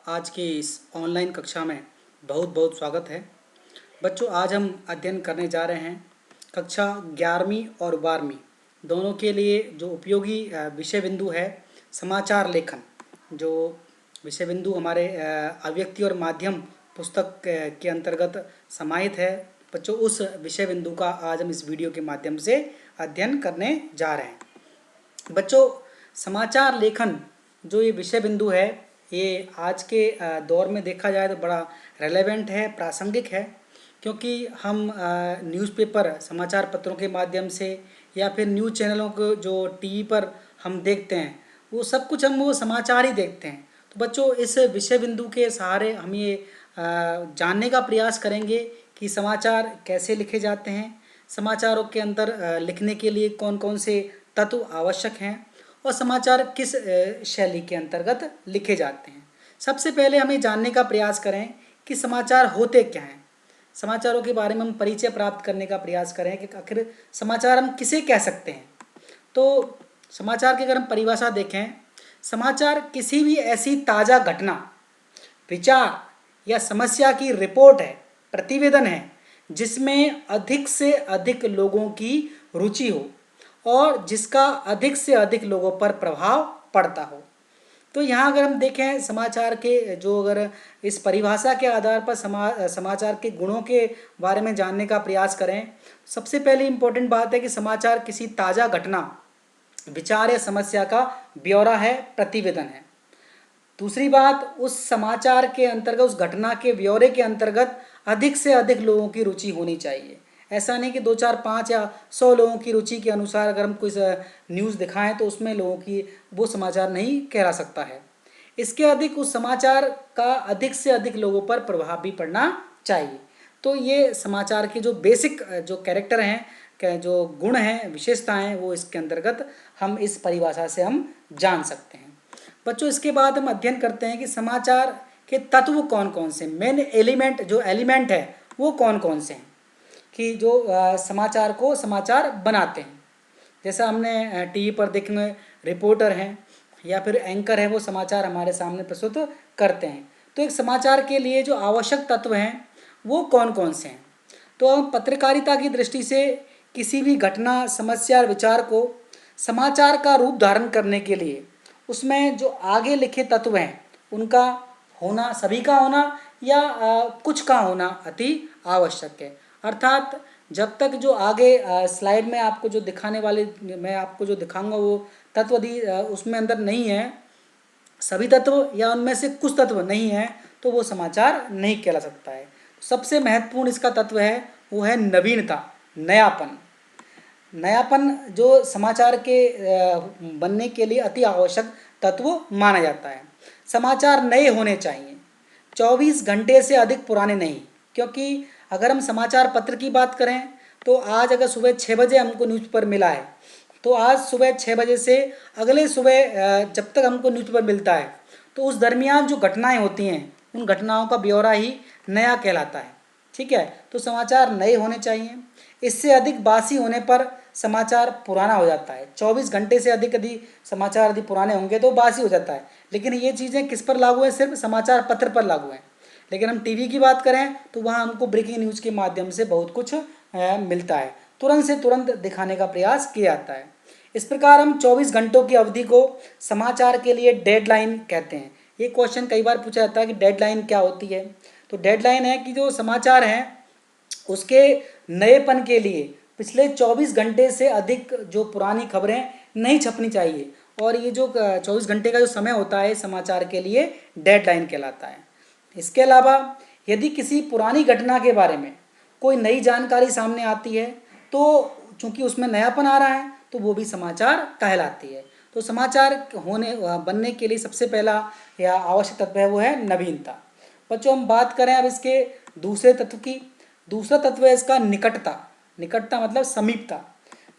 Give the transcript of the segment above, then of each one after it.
आज की इस ऑनलाइन कक्षा में बहुत बहुत स्वागत है। बच्चों, आज हम अध्ययन करने जा रहे हैं कक्षा 11वीं और 12वीं दोनों के लिए जो उपयोगी विषय बिंदु है समाचार लेखन। जो विषय बिंदु हमारे अभिव्यक्ति और माध्यम पुस्तक के अंतर्गत समाहित है। बच्चों, उस विषय बिंदु का आज हम इस वीडियो के माध्यम से अध्ययन करने जा रहे हैं। बच्चों, समाचार लेखन जो ये विषय बिंदु है, ये आज के दौर में देखा जाए तो बड़ा रेलेवेंट है, प्रासंगिक है, क्योंकि हम न्यूज़पेपर समाचार पत्रों के माध्यम से या फिर न्यूज़ चैनलों को जो टीवी पर हम देखते हैं वो सब कुछ हम वो समाचार ही देखते हैं। तो बच्चों, इस विषय बिंदु के सहारे हम ये जानने का प्रयास करेंगे कि समाचार कैसे लिखे जाते हैं, समाचारों के अंदर लिखने के लिए कौन कौन से तत्व आवश्यक हैं और समाचार किस शैली के अंतर्गत लिखे जाते हैं। सबसे पहले हमें जानने का प्रयास करें कि समाचार होते क्या हैं। समाचारों के बारे में हम परिचय प्राप्त करने का प्रयास करें कि आखिर समाचार हम किसे कह सकते हैं। तो समाचार की अगर हम परिभाषा देखें, समाचार किसी भी ऐसी ताज़ा घटना, विचार या समस्या की रिपोर्ट है, प्रतिवेदन है, जिसमें अधिक से अधिक लोगों की रुचि हो और जिसका अधिक से अधिक लोगों पर प्रभाव पड़ता हो। तो यहाँ अगर हम देखें समाचार के जो अगर इस परिभाषा के आधार पर समाचार के गुणों के बारे में जानने का प्रयास करें, सबसे पहले इम्पोर्टेंट बात है कि समाचार किसी ताज़ा घटना, विचार या समस्या का ब्यौरा है, प्रतिवेदन है। दूसरी बात, उस समाचार के अंतर्गत, उस घटना के ब्यौरे के अंतर्गत अधिक से अधिक लोगों की रुचि होनी चाहिए। ऐसा नहीं कि 2, 4, 5 या 100 लोगों की रुचि के अनुसार अगर हम कोई न्यूज़ दिखाएं तो उसमें लोगों की वो समाचार नहीं कहला सकता है। इसके अधिक उस समाचार का अधिक से अधिक लोगों पर प्रभाव भी पड़ना चाहिए। तो ये समाचार के जो बेसिक जो कैरेक्टर हैं, जो गुण हैं, विशेषताएं हैं, वो इसके अंतर्गत हम इस परिभाषा से हम जान सकते हैं। बच्चों, इसके बाद हम अध्ययन करते हैं कि समाचार के तत्व कौन कौन से, मेन एलिमेंट जो एलिमेंट है वो कौन कौन से हैं कि जो समाचार को समाचार बनाते हैं। जैसा हमने टीवी पर देखेंगे, रिपोर्टर हैं या फिर एंकर हैं, वो समाचार हमारे सामने प्रस्तुत करते हैं। तो एक समाचार के लिए जो आवश्यक तत्व हैं वो कौन कौन से हैं। तो हम पत्रकारिता की दृष्टि से किसी भी घटना, समस्या और विचार को समाचार का रूप धारण करने के लिए उसमें जो आगे लिखे तत्व हैं उनका होना, सभी का होना या कुछ का होना अति आवश्यक है। अर्थात जब तक जो आगे स्लाइड में आपको जो दिखाने वाले, मैं आपको जो दिखाऊंगा वो तत्व यदि उसमें अंदर नहीं है, सभी तत्व या उनमें से कुछ तत्व नहीं है, तो वो समाचार नहीं कहला सकता है। सबसे महत्वपूर्ण इसका तत्व है वो है नवीनता, नयापन। नयापन जो समाचार के बनने के लिए अति आवश्यक तत्व माना जाता है। समाचार नए होने चाहिए, 24 घंटे से अधिक पुराने नहीं। क्योंकि अगर हम समाचार पत्र की बात करें तो आज अगर सुबह 6 बजे हमको न्यूज़पेपर मिला है तो आज सुबह 6 बजे से अगले सुबह जब तक हमको न्यूज़पेपर मिलता है तो उस दरमियान जो घटनाएं होती हैं उन घटनाओं का ब्यौरा ही नया कहलाता है। ठीक है, तो समाचार नए होने चाहिए। इससे अधिक बासी होने पर समाचार पुराना हो जाता है। 24 घंटे से अधिक यदि समाचार यदि पुराने होंगे तो बासी हो जाता है। लेकिन ये चीज़ें किस पर लागू हैं? सिर्फ समाचार पत्र पर लागू हैं। लेकिन हम टीवी की बात करें तो वहाँ हमको ब्रेकिंग न्यूज़ के माध्यम से बहुत कुछ मिलता है, तुरंत से तुरंत दिखाने का प्रयास किया जाता है। इस प्रकार हम 24 घंटों की अवधि को समाचार के लिए डेडलाइन कहते हैं। ये क्वेश्चन कई बार पूछा जाता है कि डेडलाइन क्या होती है। तो डेडलाइन है कि जो समाचार हैं उसके नएपन के लिए पिछले 24 घंटे से अधिक जो पुरानी खबरें नहीं छपनी चाहिए, और ये जो 24 घंटे का जो समय होता है समाचार के लिए डेडलाइन कहलाता है। इसके अलावा यदि किसी पुरानी घटना के बारे में कोई नई जानकारी सामने आती है तो चूंकि उसमें नयापन आ रहा है तो वो भी समाचार कहलाती है। तो समाचार बनने के लिए सबसे पहला या आवश्यक तत्व है वो है नवीनता। बच्चों, हम बात करें अब इसके दूसरे तत्व की। दूसरा तत्व है इसका निकटता। निकटता मतलब समीपता।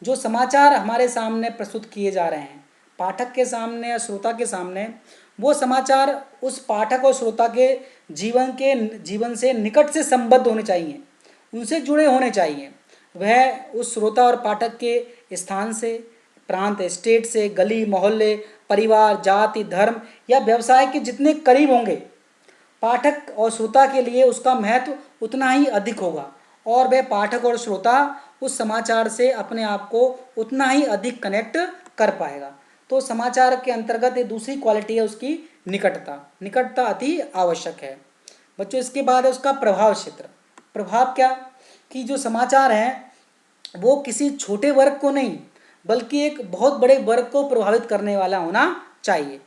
जो समाचार हमारे सामने प्रस्तुत किए जा रहे हैं, पाठक के सामने या श्रोता के सामने, वो समाचार उस पाठक और श्रोता के जीवन से निकट से संबद्ध होने चाहिए, उनसे जुड़े होने चाहिए। वह उस श्रोता और पाठक के स्थान से, प्रांत, स्टेट से, गली मोहल्ले, परिवार, जाति, धर्म या व्यवसाय के जितने करीब होंगे पाठक और श्रोता के लिए उसका महत्व उतना ही अधिक होगा और वह पाठक और श्रोता उस समाचार से अपने आप को उतना ही अधिक कनेक्ट कर पाएगा। तो समाचार के अंतर्गत ये दूसरी क्वालिटी है उसकी निकटता। निकटता अति आवश्यक है। बच्चों इसके बाद है उसका प्रभाव क्षेत्र। प्रभाव क्या कि जो समाचार है वो किसी छोटे वर्ग को नहीं बल्कि एक बहुत बड़े वर्ग को प्रभावित करने वाला होना चाहिए।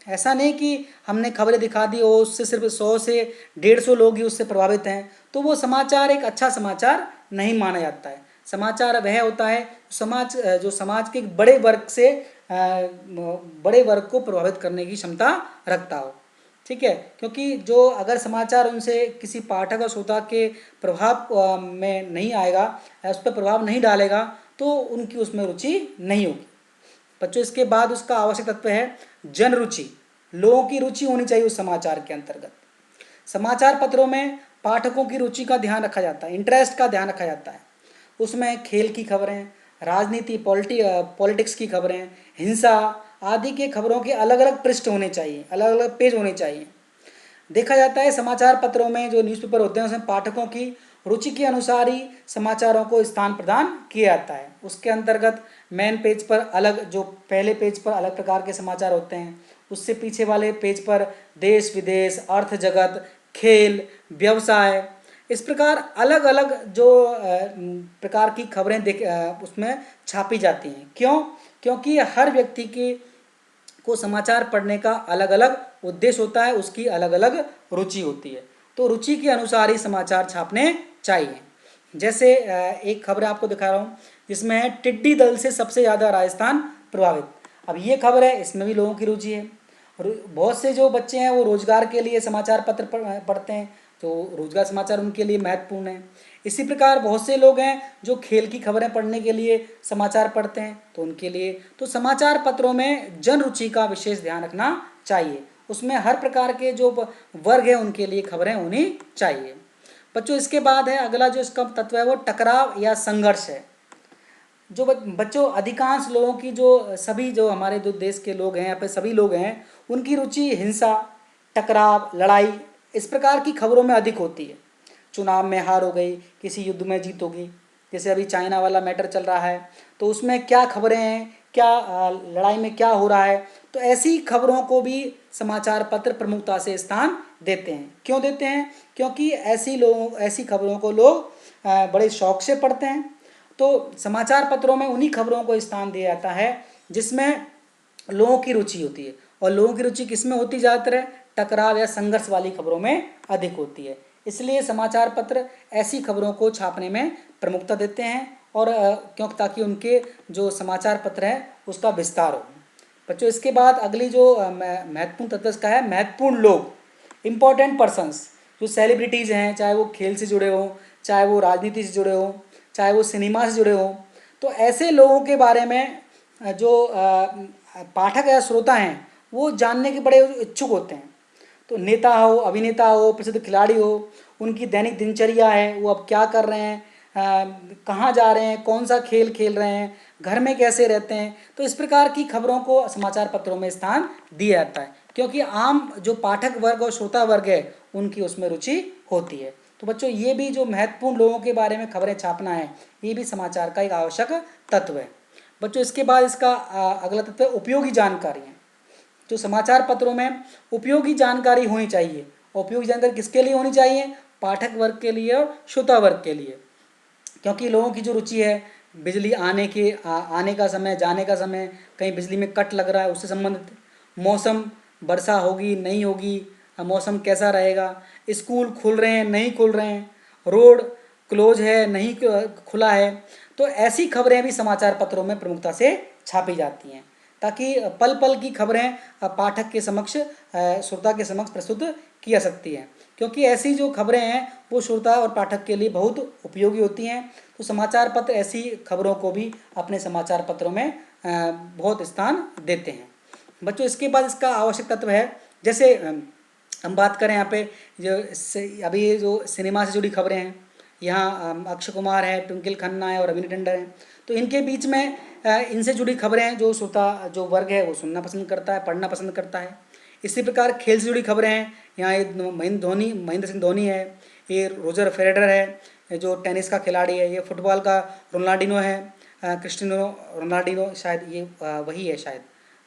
ऐसा नहीं कि हमने खबरें दिखा दी और उससे सिर्फ 100 से 150 लोग ही उससे प्रभावित हैं तो वो समाचार एक अच्छा समाचार नहीं माना जाता है। समाचार वह होता है जो समाज के एक बड़े वर्ग से बड़े वर्ग को प्रभावित करने की क्षमता रखता हो। ठीक है, क्योंकि जो अगर समाचार उनसे किसी पाठक और श्रोता के प्रभाव में नहीं आएगा, उस पर प्रभाव नहीं डालेगा तो उनकी उसमें रुचि नहीं होगी। बच्चों इसके बाद उसका आवश्यक तत्व है जन रुचि। लोगों की रुचि होनी चाहिए उस समाचार के अंतर्गत। समाचार पत्रों में पाठकों की रुचि का ध्यान रखा जाता है, इंटरेस्ट का ध्यान रखा जाता है। उसमें खेल की खबरें, राजनीति, पॉलिटिक्स की खबरें, हिंसा आदि के खबरों के अलग अलग पृष्ठ होने चाहिए, अलग अलग पेज होने चाहिए। देखा जाता है समाचार पत्रों में जो न्यूज़पेपर होते हैं उसमें पाठकों की रुचि के अनुसार ही समाचारों को स्थान प्रदान किया जाता है। उसके अंतर्गत मेन पेज पर अलग, जो पहले पेज पर अलग प्रकार के समाचार होते हैं, उससे पीछे वाले पेज पर देश विदेश, अर्थ जगत, खेल, व्यवसाय, इस प्रकार अलग अलग जो प्रकार की खबरें उसमें छापी जाती हैं। क्यों? क्योंकि हर व्यक्ति को समाचार पढ़ने का अलग अलग उद्देश्य होता है, उसकी अलग अलग रुचि होती है, तो रुचि के अनुसार ही समाचार छापने चाहिए। जैसे एक खबर आपको दिखा रहा हूँ जिसमें है टिड्डी दल से सबसे ज़्यादा राजस्थान प्रभावित। अब ये खबर है, इसमें भी लोगों की रुचि है। बहुत से जो बच्चे हैं वो रोजगार के लिए समाचार पत्र पढ़ते हैं, तो रोजगार समाचार उनके लिए महत्वपूर्ण है। इसी प्रकार बहुत से लोग हैं जो खेल की खबरें पढ़ने के लिए समाचार पढ़ते हैं, तो उनके लिए तो समाचार पत्रों में जन रुचि का विशेष ध्यान रखना चाहिए। उसमें हर प्रकार के जो वर्ग है उनके लिए खबरें होनी चाहिए। बच्चों इसके बाद है अगला जो इसका तत्व है वो टकराव या संघर्ष है। जो बच्चों अधिकांश लोगों की जो सभी जो हमारे जो देश के लोग हैं या फिर सभी लोग हैं उनकी रुचि हिंसा, टकराव, लड़ाई इस प्रकार की खबरों में अधिक होती है। चुनाव में हार हो गई, किसी युद्ध में जीत होगी, जैसे अभी चाइना वाला मैटर चल रहा है तो उसमें क्या खबरें हैं, क्या लड़ाई में क्या हो रहा है, तो ऐसी खबरों को भी समाचार पत्र प्रमुखता से स्थान देते हैं। क्यों देते हैं? क्योंकि ऐसी खबरों को लोग बड़े शौक से पढ़ते हैं। तो समाचार पत्रों में उन्हीं खबरों को स्थान दिया जाता है जिसमें लोगों की रुचि होती है, और लोगों की रुचि किसमें होती ज़्यादातर है? टकराव या संघर्ष वाली खबरों में अधिक होती है। इसलिए समाचार पत्र ऐसी खबरों को छापने में प्रमुखता देते हैं और क्योंकि ताकि उनके जो समाचार पत्र है उसका विस्तार हो। बच्चों इसके बाद अगली जो महत्वपूर्ण तत्व का है महत्वपूर्ण लोग, इम्पोर्टेंट पर्सन्स, जो सेलिब्रिटीज़ हैं, चाहे वो खेल से जुड़े हों, चाहे वो राजनीति से जुड़े हों, चाहे वो सिनेमा से जुड़े हों, तो ऐसे लोगों के बारे में जो पाठक या श्रोता हैं वो जानने के बड़े इच्छुक होते हैं। तो नेता हो, अभिनेता हो, प्रसिद्ध खिलाड़ी हो, उनकी दैनिक दिनचर्या है, वो अब क्या कर रहे हैं, कहाँ जा रहे हैं, कौन सा खेल खेल रहे हैं, घर में कैसे रहते हैं, तो इस प्रकार की खबरों को समाचार पत्रों में स्थान दिया जाता है क्योंकि आम जो पाठक वर्ग और श्रोता वर्ग है उनकी उसमें रुचि होती है। तो बच्चों ये भी जो महत्वपूर्ण लोगों के बारे में खबरें छापना है ये भी समाचार का एक आवश्यक तत्व है। बच्चों इसके बाद इसका अगला तत्व है उपयोगी जानकारियाँ। जो समाचार पत्रों में उपयोगी जानकारी होनी चाहिए, उपयोगी जानकारी किसके लिए होनी चाहिए? पाठक वर्ग के लिए और श्रोता वर्ग के लिए, क्योंकि लोगों की जो रुचि है बिजली आने का समय, जाने का समय, कहीं बिजली में कट लग रहा है उससे संबंधित, मौसम, वर्षा होगी नहीं होगी, मौसम कैसा रहेगा, स्कूल खुल रहे हैं नहीं खुल रहे हैं, रोड क्लोज है नहीं खुला है, तो ऐसी खबरें भी समाचार पत्रों में प्रमुखता से छापी जाती हैं ताकि पल पल की खबरें पाठक के समक्ष, श्रोता के समक्ष प्रस्तुत की जा सकती हैं। क्योंकि ऐसी जो खबरें हैं वो श्रोता और पाठक के लिए बहुत उपयोगी होती हैं, तो समाचार पत्र ऐसी खबरों को भी अपने समाचार पत्रों में बहुत स्थान देते हैं। बच्चों इसके बाद इसका आवश्यक तत्व है, जैसे हम बात करें यहाँ पे जो अभी जो सिनेमा से जुड़ी खबरें हैं, यहाँ अक्षय कुमार है, ट्विंकल खन्ना है और अभिनव टंडन है, तो इनके बीच में इनसे जुड़ी खबरें जो श्रोता जो वर्ग है वो सुनना पसंद करता है, पढ़ना पसंद करता है। इसी प्रकार खेल से जुड़ी खबरें हैं। यहाँ ये महेंद्र सिंह धोनी है, ये रोजर फेडरर है, ये जो टेनिस का खिलाड़ी है, ये फुटबॉल का रोनाल्डिनो है, क्रिस्टियानो रोनाल्डिनो शायद ये वही है शायद।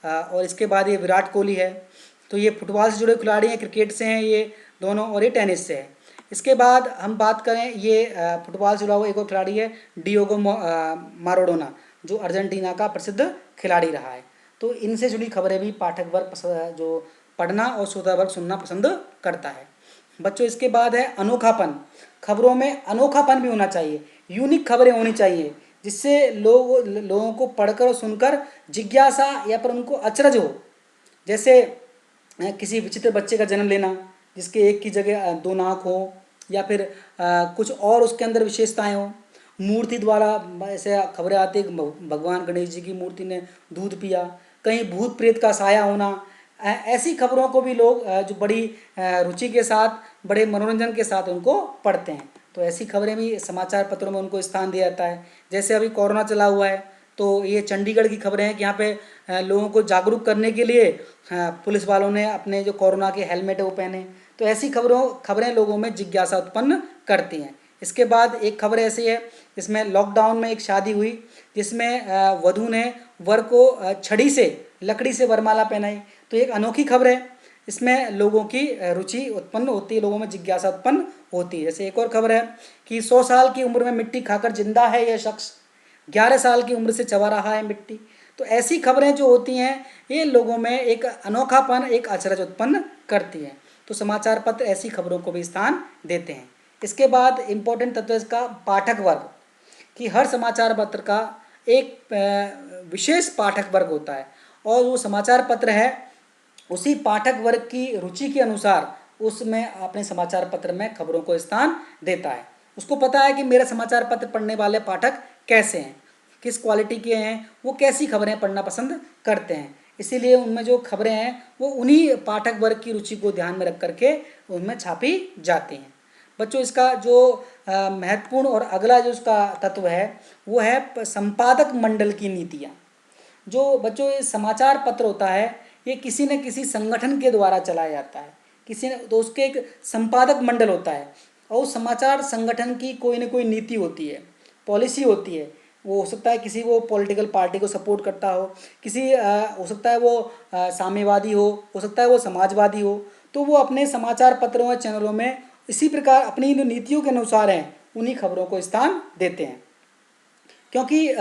और इसके बाद ये विराट कोहली है। तो ये फुटबॉल से जुड़े खिलाड़ी हैं, क्रिकेट से हैं ये दोनों, और ये टेनिस से है। इसके बाद हम बात करें, ये फुटबॉल से जुड़ा हुआ एक और खिलाड़ी है डियोगो माराडोना, जो अर्जेंटीना का प्रसिद्ध खिलाड़ी रहा है। तो इनसे जुड़ी खबरें भी पाठक वर्ग जो पढ़ना और श्रोता वर्ग सुनना पसंद करता है। बच्चों इसके बाद है अनोखापन। खबरों में अनोखापन भी होना चाहिए, यूनिक खबरें होनी चाहिए, जिससे लोगों को पढ़कर और सुनकर जिज्ञासा या पर उनको अचरज हो। जैसे किसी विचित्र बच्चे का जन्म लेना, जिसके एक की जगह दो नाक हो, या फिर कुछ और उसके अंदर विशेषताएं हो। मूर्ति द्वारा ऐसे खबरें आती है कि भगवान गणेश जी की मूर्ति ने दूध पिया, कहीं भूत प्रेत का साया होना। ऐसी खबरों को भी लोग जो बड़ी रुचि के साथ, बड़े मनोरंजन के साथ उनको पढ़ते हैं। तो ऐसी खबरें भी समाचार पत्रों में उनको स्थान दिया जाता है। जैसे अभी कोरोना चला हुआ है, तो ये चंडीगढ़ की खबरें हैं कि यहाँ पे लोगों को जागरूक करने के लिए पुलिस वालों ने अपने जो कोरोना के हेलमेट है वो पहने। तो ऐसी खबरें लोगों में जिज्ञासा उत्पन्न करती हैं। इसके बाद एक खबर ऐसी है, जिसमें लॉकडाउन में एक शादी हुई, जिसमें वधू ने वर को छड़ी से, लकड़ी से वरमाला पहनाई। तो एक अनोखी खबर है, इसमें लोगों की रुचि उत्पन्न होती है, लोगों में जिज्ञासा उत्पन्न होती है। जैसे एक और खबर है कि 100 साल की उम्र में मिट्टी खाकर जिंदा है यह शख्स, 11 साल की उम्र से चबा रहा है मिट्टी। तो ऐसी खबरें जो होती हैं, ये लोगों में एक अनोखापन, एक अचरज उत्पन्न करती हैं। तो समाचार पत्र ऐसी खबरों को भी स्थान देते हैं। इसके बाद इम्पोर्टेंट तत्व इसका पाठक वर्ग, कि हर समाचार पत्र का एक विशेष पाठक वर्ग होता है, और वो समाचार पत्र है उसी पाठक वर्ग की रुचि के अनुसार उसमें अपने समाचार पत्र में खबरों को स्थान देता है। उसको पता है कि मेरा समाचार पत्र पढ़ने वाले पाठक कैसे हैं, किस क्वालिटी के हैं, वो कैसी खबरें पढ़ना पसंद करते हैं। इसीलिए उनमें जो खबरें हैं वो उन्हीं पाठक वर्ग की रुचि को ध्यान में रख करके उनमें छापी जाती हैं। बच्चों इसका जो महत्वपूर्ण और अगला जो उसका तत्व है वो है संपादक मंडल की नीतियाँ। जो बच्चों ये समाचार पत्र होता है, ये किसी न किसी संगठन के द्वारा चलाया जाता है, किसी ने तो उसके एक संपादक मंडल होता है, और उस समाचार संगठन की कोई न कोई नीति होती है, पॉलिसी होती है। वो हो सकता है किसी वो पॉलिटिकल पार्टी को सपोर्ट करता हो, किसी हो सकता है वो साम्यवादी हो सकता है वो समाजवादी हो। तो वो अपने समाचार पत्रों और चैनलों में इसी प्रकार अपनी जो नीतियों के अनुसार हैं उन्हीं खबरों को स्थान देते हैं, क्योंकि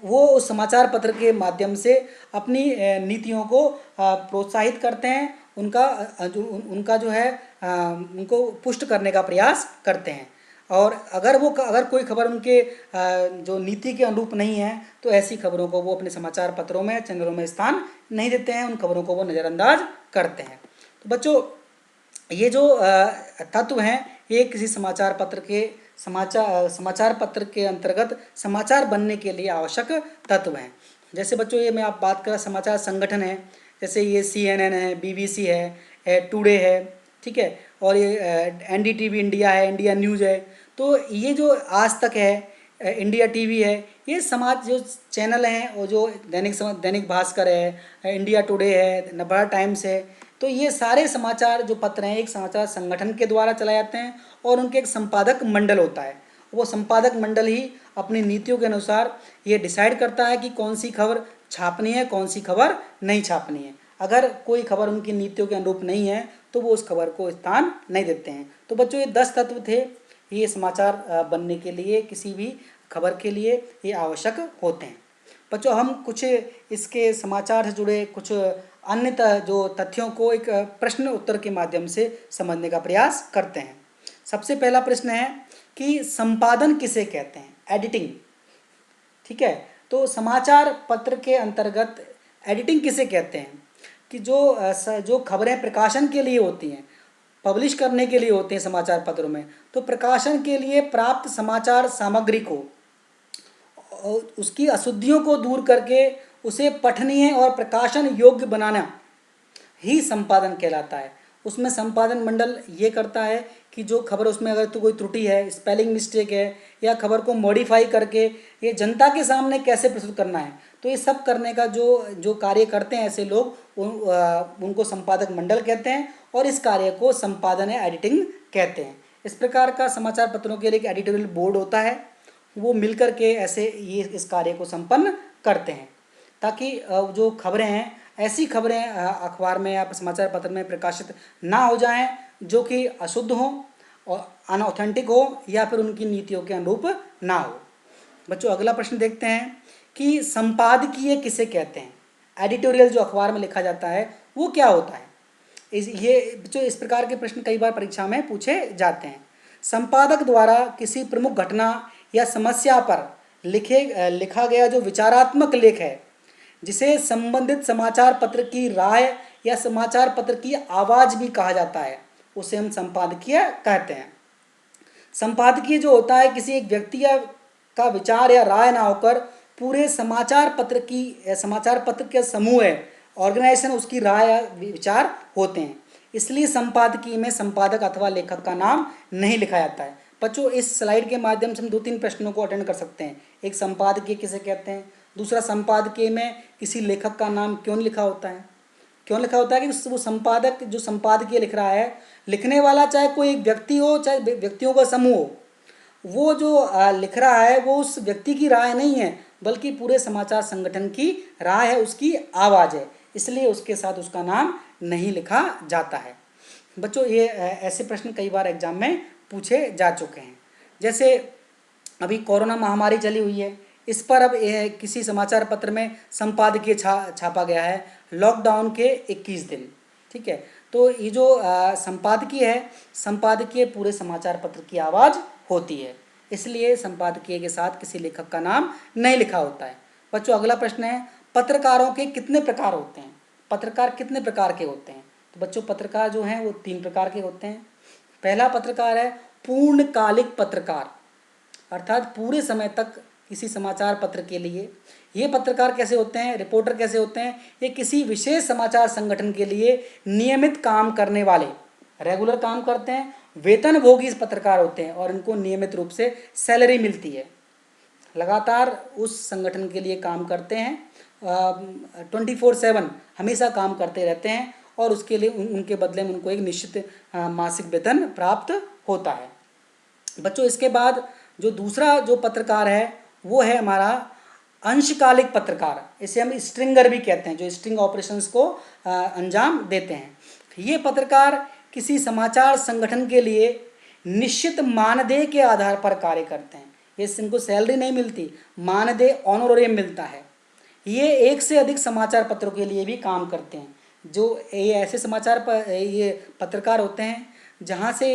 वो उस समाचार पत्र के माध्यम से अपनी नीतियों को प्रोत्साहित करते हैं, उनका जो है उनको पुष्ट करने का प्रयास करते हैं। और अगर कोई खबर उनके जो नीति के अनुरूप नहीं है, तो ऐसी खबरों को वो अपने समाचार पत्रों में, चैनलों में स्थान नहीं देते हैं, उन खबरों को वो नज़रअंदाज करते हैं। तो बच्चों ये जो तत्व हैं, ये किसी समाचार पत्र के अंतर्गत समाचार बनने के लिए आवश्यक तत्व हैं। जैसे बच्चों ये मैं आप बात कर समाचार संगठन है, जैसे ये CNN है, BBC है, टुडे है, ठीक है, और ये NDTV इंडिया है, इंडिया न्यूज़ है। तो ये जो आज तक है, इंडिया TV है, ये समाज जो चैनल हैं, और जो दैनिक भास्कर है, इंडिया टुडे है, नवभारत टाइम्स है, तो ये सारे समाचार जो पत्र हैं एक समाचार संगठन के द्वारा चलाए जाते हैं, और उनके एक संपादक मंडल होता है। वो संपादक मंडल ही अपनी नीतियों के अनुसार ये डिसाइड करता है कि कौन सी खबर छापनी है, कौन सी खबर नहीं छापनी है। अगर कोई खबर उनकी नीतियों के अनुरूप नहीं है तो वो उस खबर को स्थान नहीं देते हैं। तो बच्चों ये 10 तत्व थे, ये समाचार बनने के लिए, किसी भी खबर के लिए ये आवश्यक होते हैं। बच्चों हम कुछ इसके समाचार से जुड़े कुछ अन्य जो तथ्यों को एक प्रश्न उत्तर के माध्यम से समझने का प्रयास करते हैं। सबसे पहला प्रश्न है कि संपादन किसे कहते हैं, एडिटिंग, ठीक है। तो समाचार पत्र के अंतर्गत एडिटिंग किसे कहते हैं, कि जो खबरें प्रकाशन के लिए होती हैं, पब्लिश करने के लिए होते हैं समाचार पत्रों में, तो प्रकाशन के लिए प्राप्त समाचार सामग्री को उसकी अशुद्धियों को दूर करके उसे पठनीय और प्रकाशन योग्य बनाना ही संपादन कहलाता है। उसमें संपादन मंडल ये करता है कि जो खबर उसमें अगर तो कोई त्रुटि है, स्पेलिंग मिस्टेक है, या खबर को मॉडिफाई करके ये जनता के सामने कैसे प्रस्तुत करना है, तो ये सब करने का जो जो कार्य करते हैं ऐसे लोग उनको संपादक मंडल कहते हैं, और इस कार्य को संपादन या एडिटिंग कहते हैं। इस प्रकार का समाचार पत्रों के लिए एक एडिटोरियल बोर्ड होता है, वो मिलकर के ऐसे ये इस कार्य को संपन्न करते हैं, ताकि जो खबरें हैं ऐसी खबरें अखबार में या समाचार पत्र में प्रकाशित ना हो जाएं जो कि अशुद्ध हो और अनऑथेंटिक हो या फिर उनकी नीतियों के अनुरूप ना हो। बच्चों अगला प्रश्न देखते हैं कि संपादकीय किसे कहते हैं। एडिटोरियल जो अखबार में लिखा जाता है वो क्या होता है। इस प्रकार के प्रश्न कई बार परीक्षा में पूछे जाते हैं। संपादक द्वारा किसी प्रमुख घटना या समस्या पर लिखा गया जो विचारात्मक लेख है, जिसे संबंधित समाचार पत्र की राय या समाचार पत्र की आवाज़ भी कहा जाता है, उसे हम संपादकीय कहते हैं। संपादकीय जो होता है किसी एक व्यक्ति का विचार या राय ना होकर पूरे समाचार पत्र के समूह है, ऑर्गेनाइजेशन, उसकी राय या विचार होते हैं। इसलिए संपादकीय में संपादक अथवा लेखक का नाम नहीं लिखा जाता है। बच्चों इस स्लाइड के माध्यम से हम 2-3 प्रश्नों को अटेंड कर सकते हैं। एक, संपादकीय किसे कहते हैं। दूसरा, संपादकीय में किसी लेखक का नाम क्यों लिखा होता है। क्यों लिखा होता है कि वो संपादक जो संपादकीय लिख रहा है, लिखने वाला चाहे कोई एक व्यक्ति हो चाहे व्यक्तियों का समूह हो, वो जो लिख रहा है वो उस व्यक्ति की राय नहीं है बल्कि पूरे समाचार संगठन की राय है, उसकी आवाज़ है, इसलिए उसके साथ उसका नाम नहीं लिखा जाता है। बच्चों ये ऐसे प्रश्न कई बार एग्जाम में पूछे जा चुके हैं। जैसे अभी कोरोना महामारी चली हुई है, इस पर अब किसी समाचार पत्र में संपादकीय छापा गया है लॉकडाउन के 21 दिन। ठीक है, तो ये जो संपादकीय है, संपादकीय पूरे समाचार पत्र की आवाज़ होती है, इसलिए संपादकीय के साथ किसी लेखक का नाम नहीं लिखा होता है। बच्चों अगला प्रश्न है, पत्रकारों के कितने प्रकार होते हैं। पत्रकार कितने प्रकार के होते हैं। तो बच्चों पत्रकार जो हैं वो 3 प्रकार के होते हैं। पहला पत्रकार है पूर्णकालिक पत्रकार, अर्थात पूरे समय तक किसी समाचार पत्र के लिए। ये पत्रकार कैसे होते हैं, रिपोर्टर कैसे होते हैं, ये किसी विशेष समाचार संगठन के लिए नियमित काम करने वाले, रेगुलर काम करते हैं, वेतनभोगी पत्रकार होते हैं और इनको नियमित रूप से सैलरी मिलती है, लगातार उस संगठन के लिए काम करते हैं, 24/7 हमेशा काम करते रहते हैं और उसके लिए उनके बदले में उनको एक निश्चित मासिक वेतन प्राप्त होता है। बच्चों इसके बाद जो दूसरा जो पत्रकार है वो है हमारा अंशकालिक पत्रकार, इसे हम स्ट्रिंगर भी कहते हैं, जो स्ट्रिंग ऑपरेशंस को अंजाम देते हैं। ये पत्रकार किसी समाचार संगठन के लिए निश्चित मानदेय के आधार पर कार्य करते हैं। ये इनको सैलरी नहीं मिलती, मानदेय ऑनोरेरियम मिलता है। ये एक से अधिक समाचार पत्रों के लिए भी काम करते हैं। जो ये ऐसे ये पत्रकार होते हैं जहाँ से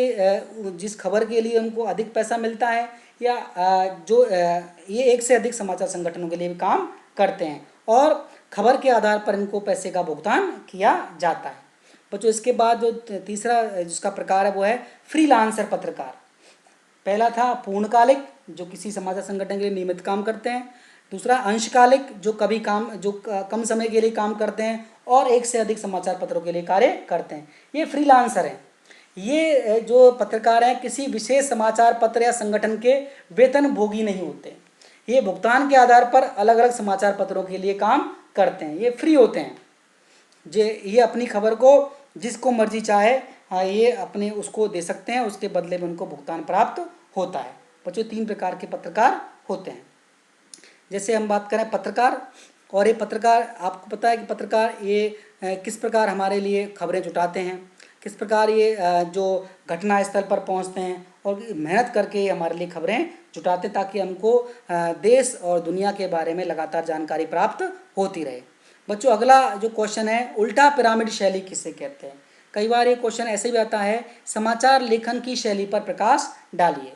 जिस खबर के लिए उनको अधिक पैसा मिलता है, या ये एक से अधिक समाचार संगठनों के लिए भी काम करते हैं और खबर के आधार पर इनको पैसे का भुगतान किया जाता है। बच्चों इसके बाद जो तीसरा जिसका प्रकार है वो है फ्रीलांसर पत्रकार। पहला था पूर्णकालिक, जो किसी समाचार संगठन के लिए नियमित काम करते हैं। दूसरा अंशकालिक, जो कम समय के लिए काम करते हैं और एक से अधिक समाचार पत्रों के लिए कार्य करते हैं, ये फ्रीलांसर हैं। ये जो पत्रकार हैं किसी विशेष समाचार पत्र या संगठन के वेतन भोगी नहीं होते, ये भुगतान के आधार पर अलग अलग समाचार पत्रों के लिए काम करते हैं, ये फ्री होते हैं। ये अपनी खबर को जिसको मर्जी चाहे ये अपने उसको दे सकते हैं, उसके बदले में उनको भुगतान प्राप्त होता है। बच्चों 3 प्रकार के पत्रकार होते हैं। जैसे हम बात करें पत्रकार, और ये पत्रकार आपको पता है कि पत्रकार ये किस प्रकार हमारे लिए खबरें जुटाते हैं, किस प्रकार ये जो घटना स्थल पर पहुंचते हैं और मेहनत करके हमारे लिए खबरें जुटाते हैं ताकि हमको देश और दुनिया के बारे में लगातार जानकारी प्राप्त होती रहे। बच्चों अगला जो क्वेश्चन है, उल्टा पिरामिड शैली किसे कहते हैं। कई बार ये क्वेश्चन ऐसे भी आता है, समाचार लेखन की शैली पर प्रकाश डालिए।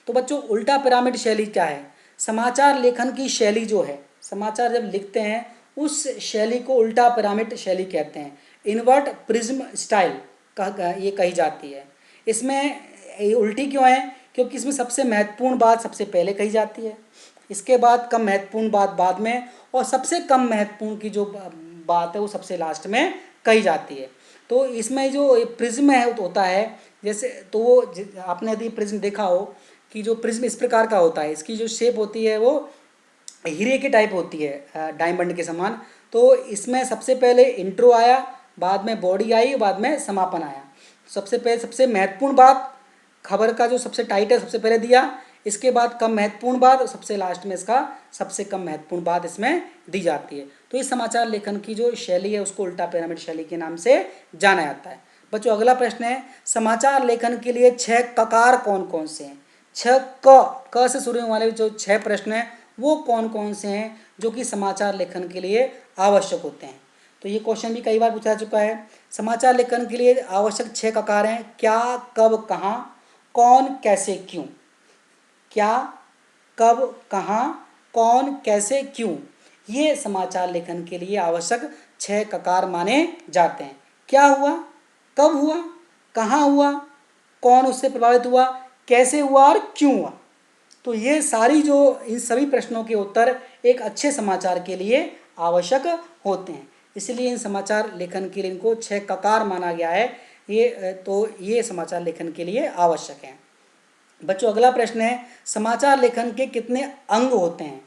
तो बच्चों उल्टा पिरामिड शैली क्या है। समाचार लेखन की शैली जो है, समाचार जब लिखते हैं उस शैली को उल्टा पिरामिड शैली कहते हैं। इन्वर्ट प्रिज्म स्टाइल ये कही जाती है। इसमें ये उल्टी क्यों है, क्योंकि इसमें सबसे महत्वपूर्ण बात सबसे पहले कही जाती है, इसके बाद कम महत्वपूर्ण बात बाद में, और सबसे कम महत्वपूर्ण की जो बात है वो सबसे लास्ट में कही जाती है। तो इसमें जो प्रिज्म है होता है, जैसे तो वो आपने यदि प्रिज्म देखा हो कि जो प्रिज्म इस प्रकार का होता है, इसकी जो शेप होती है वो हीरे की टाइप होती है, डायमंड के समान। तो इसमें सबसे पहले इंट्रो आया, बाद में बॉडी आई, बाद में समापन आया। सबसे पहले सबसे महत्वपूर्ण बात खबर का जो सबसे टाइट है सबसे पहले दिया, इसके बाद कम महत्वपूर्ण बात और सबसे लास्ट में इसका सबसे कम महत्वपूर्ण बात इसमें दी जाती है। तो इस समाचार लेखन की जो शैली है उसको उल्टा पिरामिड शैली के नाम से जाना जाता है। बच्चों अगला प्रश्न है, समाचार लेखन के लिए 6 ककार कौन कौन से हैं? 6 क से शुरू होने वाले जो 6 प्रश्न हैं वो कौन कौन से हैं जो कि समाचार लेखन के लिए आवश्यक होते हैं? तो ये क्वेश्चन भी कई बार पूछा चुका है। समाचार लेखन के लिए आवश्यक 6 ककार हैं: क्या, कब, कहाँ, कौन, कैसे, क्यों। क्या, कब, कहाँ, कौन, कैसे, क्यों, ये समाचार लेखन के लिए आवश्यक 6 ककार माने जाते हैं। क्या हुआ, कब हुआ, कहाँ हुआ, कौन उससे प्रभावित हुआ, कैसे हुआ और क्यों हुआ। तो ये सारी जो इन सभी प्रश्नों के उत्तर एक अच्छे समाचार के लिए आवश्यक होते हैं, इसलिए इन समाचार लेखन के लिए इनको 6 ककार माना गया है। ये समाचार लेखन के लिए आवश्यक है। बच्चों अगला प्रश्न है, समाचार लेखन के कितने अंग होते हैं,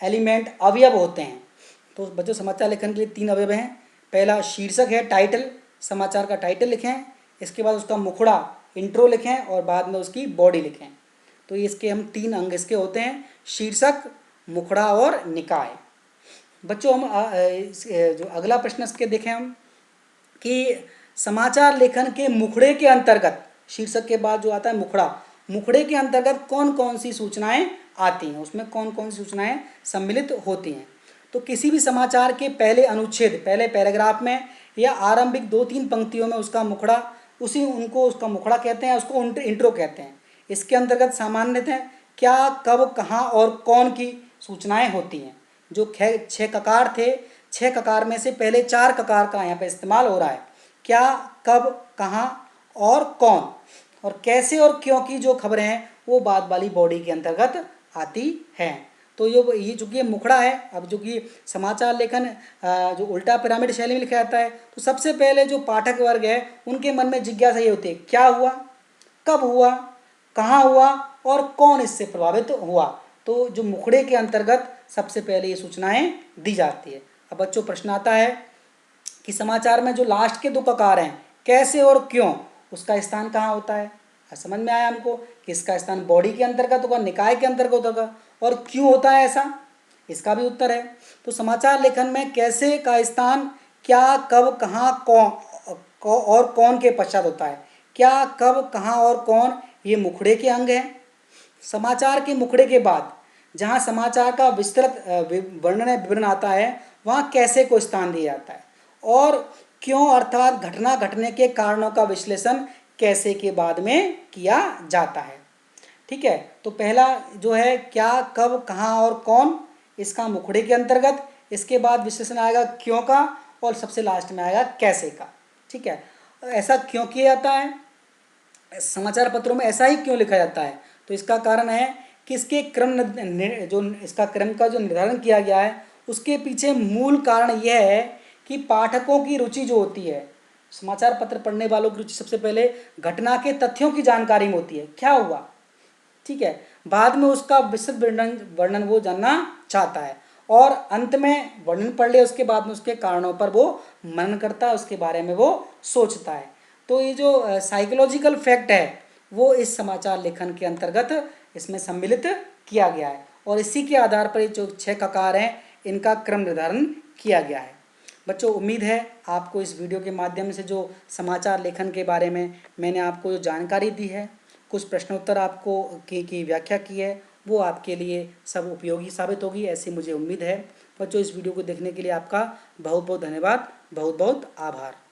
एलिमेंट, अवयव होते हैं? तो बच्चों समाचार लेखन के लिए 3 अवयव हैं। पहला शीर्षक है, टाइटल, समाचार का टाइटल लिखें, इसके बाद उसका मुखड़ा, इंट्रो लिखें और बाद में उसकी बॉडी लिखें। तो इसके हम 3 अंग इसके होते हैं, शीर्षक, मुखड़ा और निकाय। बच्चों हम जो अगला प्रश्न इसके देखें हम कि समाचार लेखन के मुखड़े के अंतर्गत, शीर्षक के बाद जो आता है मुखड़ा, मुखड़े के अंतर्गत कौन कौन सी सूचनाएं आती हैं, उसमें कौन कौन सी सूचनाएं सम्मिलित होती हैं। तो किसी भी समाचार के पहले अनुच्छेद, पहले पैराग्राफ में या आरंभिक 2-3 पंक्तियों में उसका मुखड़ा, उसका मुखड़ा कहते हैं, उसको इंट्रो कहते हैं। इसके अंतर्गत सामान्यतः क्या, कब, कहाँ और कौन की सूचनाएं होती हैं। जो 6 ककार थे, 6 ककार में से पहले 4 ककार का यहाँ पे इस्तेमाल हो रहा है। क्या, कब, कहाँ और कौन और कैसे और क्यों की जो खबरें हैं वो बाद वाली बॉडी के अंतर्गत आती हैं। तो ये चूँकि मुखड़ा है, अब जो कि समाचार लेखन जो उल्टा पिरामिड शैली में लिखा जाता है, तो सबसे पहले जो पाठक वर्ग है उनके मन में जिज्ञासा ये होती है, क्या हुआ, कब हुआ, कहाँ हुआ और कौन इससे प्रभावित हुआ। तो जो मुखड़े के अंतर्गत सबसे पहले ये सूचनाएं दी जाती है। अब बच्चों प्रश्न आता है कि समाचार में जो लास्ट के 2 ककार हैं, कैसे और क्यों, उसका स्थान कहाँ होता है। समझ में आया हमको कि इसका स्थान बॉडी के अंतर्गत होगा, निकाय के अंतर्गत होगा, और क्यों होता है ऐसा, इसका भी उत्तर है। तो समाचार लेखन में कैसे का स्थान क्या, कब, कहाँ, कौन और कौन के पश्चात होता है। क्या, कब, कहाँ और कौन ये मुखड़े के अंग हैं। समाचार के मुखड़े के बाद जहाँ समाचार का विस्तृत विवरण आता है वहाँ कैसे को स्थान दिया जाता है, और क्यों अर्थात घटना घटने के कारणों का विश्लेषण कैसे के बाद में किया जाता है। ठीक है, तो पहला जो है क्या, कब, कहाँ और कौन, इसका मुखड़े के अंतर्गत, इसके बाद विश्लेषण आएगा क्यों का और सबसे लास्ट में आएगा कैसे का। ठीक है, ऐसा क्यों किया जाता है, समाचार पत्रों में ऐसा ही क्यों लिखा जाता है। तो इसका कारण है कि इसके इसका क्रम का जो निर्धारण किया गया है उसके पीछे मूल कारण यह है कि पाठकों की रुचि जो होती है, समाचार पत्र पढ़ने वालों की रुचि सबसे पहले घटना के तथ्यों की जानकारी में होती है, क्या हुआ, ठीक है, बाद में उसका विस्तृत वर्णन वो जानना चाहता है, और अंत में वर्णन पढ़ ले उसके बाद में उसके कारणों पर वो मनन करता है, उसके बारे में वो सोचता है। तो ये जो साइकोलॉजिकल फैक्ट है वो इस समाचार लेखन के अंतर्गत इसमें सम्मिलित किया गया है, और इसी के आधार पर जो 6 ककार हैं इनका क्रम निर्धारण किया गया है। बच्चों उम्मीद है आपको इस वीडियो के माध्यम से जो समाचार लेखन के बारे में मैंने आपको जो जानकारी दी है, कुछ प्रश्नोत्तर आपको की व्याख्या की है, वो आपके लिए सब उपयोगी साबित होगी, ऐसी मुझे उम्मीद है। बच्चों इस वीडियो को देखने के लिए आपका बहुत बहुत धन्यवाद, बहुत बहुत आभार।